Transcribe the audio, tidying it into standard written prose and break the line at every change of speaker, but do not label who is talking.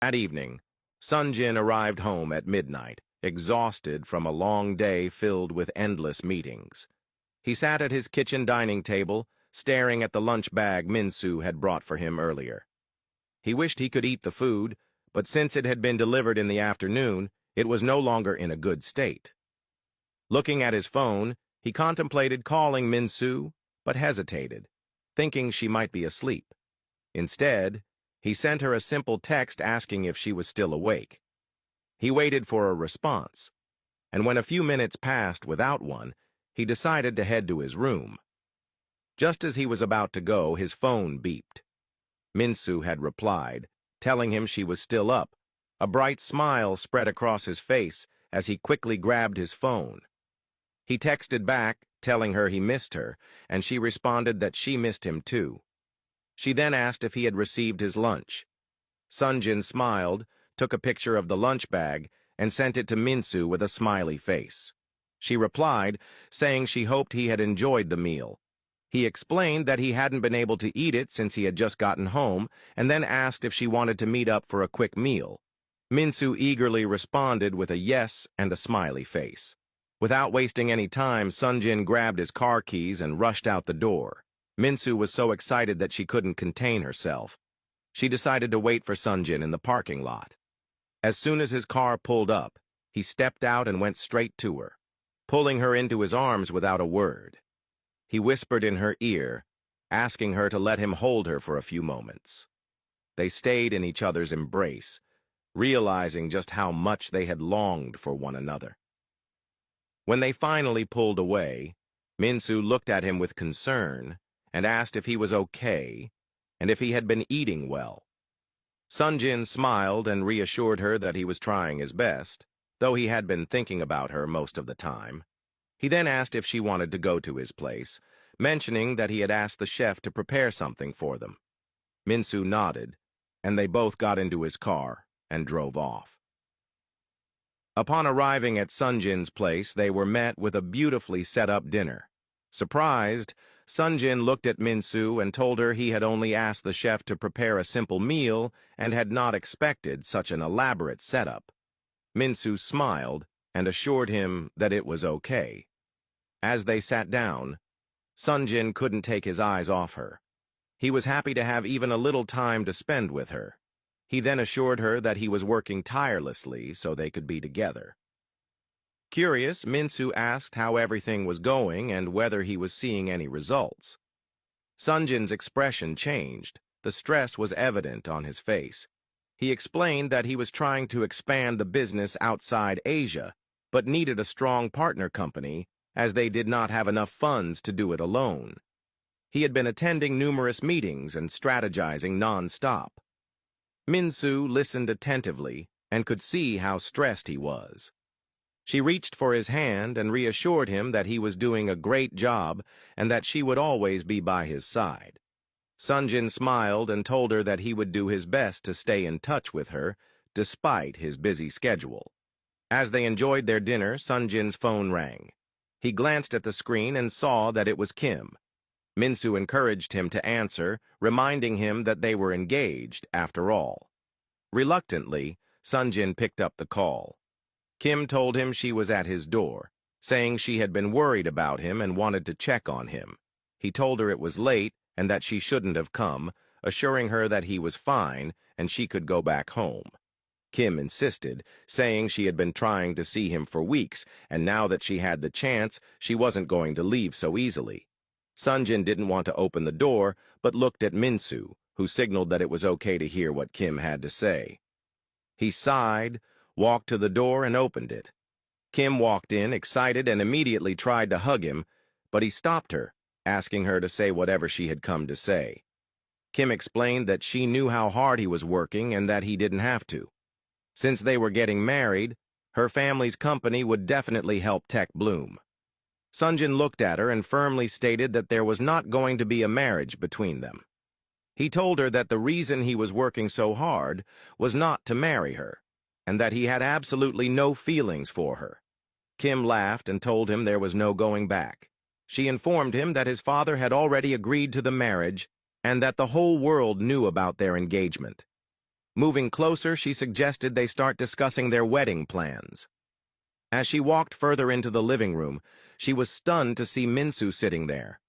That evening, Sunjin arrived home at midnight, exhausted from a long day filled with endless meetings. He sat at his kitchen dining table, staring at the lunch bag Minsu had brought for him earlier. He wished he could eat the food, but since it had been delivered in the afternoon, it was no longer in a good state. Looking at his phone, he contemplated calling Minsu, but hesitated, thinking she might be asleep. Instead, he sent her a simple text asking if she was still awake. He waited for a response, and when a few minutes passed without one, he decided to head to his room. Just as he was about to go, his phone beeped. Minsu had replied, telling him she was still up. A bright smile spread across his face as he quickly grabbed his phone. He texted back, telling her he missed her, and she responded that she missed him too. She then asked if he had received his lunch. Sunjin smiled, took a picture of the lunch bag, and sent it to Minsu with a smiley face. She replied, saying she hoped he had enjoyed the meal. He explained that he hadn't been able to eat it since he had just gotten home, and then asked if she wanted to meet up for a quick meal. Minsu eagerly responded with a yes and a smiley face. Without wasting any time, Sunjin grabbed his car keys and rushed out the door. Minsu was so excited that she couldn't contain herself. She decided to wait for Sunjin in the parking lot. As soon as his car pulled up, he stepped out and went straight to her, pulling her into his arms without a word. He whispered in her ear, asking her to let him hold her for a few moments. They stayed in each other's embrace, realizing just how much they had longed for one another. When they finally pulled away, Minsu looked at him with concern and asked if he was okay and if he had been eating well. Sunjin smiled and reassured her that he was trying his best, though he had been thinking about her most of the time. He then asked if she wanted to go to his place, mentioning that he had asked the chef to prepare something for them. Minsu nodded, and they both got into his car and drove off. Upon arriving at Sunjin's place, they were met with a beautifully set-up dinner. Surprised, Sunjin looked at Minsu and told her he had only asked the chef to prepare a simple meal and had not expected such an elaborate setup. Minsu smiled and assured him that it was okay. As they sat down, Sunjin couldn't take his eyes off her. He was happy to have even a little time to spend with her. He then assured her that he was working tirelessly so they could be together. Curious, Minsu asked how everything was going and whether he was seeing any results. Sunjin's expression changed. The stress was evident on his face. He explained that he was trying to expand the business outside Asia, but needed a strong partner company as they did not have enough funds to do it alone. He had been attending numerous meetings and strategizing non-stop. Minsu listened attentively and could see how stressed he was. She reached for his hand and reassured him that he was doing a great job and that she would always be by his side. Sunjin smiled and told her that he would do his best to stay in touch with her, despite his busy schedule. As they enjoyed their dinner, Sunjin's phone rang. He glanced at the screen and saw that it was Kim. Minsu encouraged him to answer, reminding him that they were engaged after all. Reluctantly, Sunjin picked up the call. Kim told him she was at his door, saying she had been worried about him and wanted to check on him. He told her it was late and that she shouldn't have come, assuring her that he was fine and she could go back home. Kim insisted, saying she had been trying to see him for weeks, and now that she had the chance, she wasn't going to leave so easily. Sunjin didn't want to open the door, but looked at Minsu, who signaled that it was okay to hear what Kim had to say. He sighed, walked to the door, and opened it. Kim walked in, excited, and immediately tried to hug him, but he stopped her, asking her to say whatever she had come to say. Kim explained that she knew how hard he was working and that he didn't have to. Since they were getting married, her family's company would definitely help Tech bloom. Sunjin looked at her and firmly stated that there was not going to be a marriage between them. He told her that the reason he was working so hard was not to marry her, and that he had absolutely no feelings for her. Kim laughed and told him there was no going back. She informed him that his father had already agreed to the marriage and that the whole world knew about their engagement. Moving closer, she suggested they start discussing their wedding plans. As she walked further into the living room, she was stunned to see Mensu sitting there,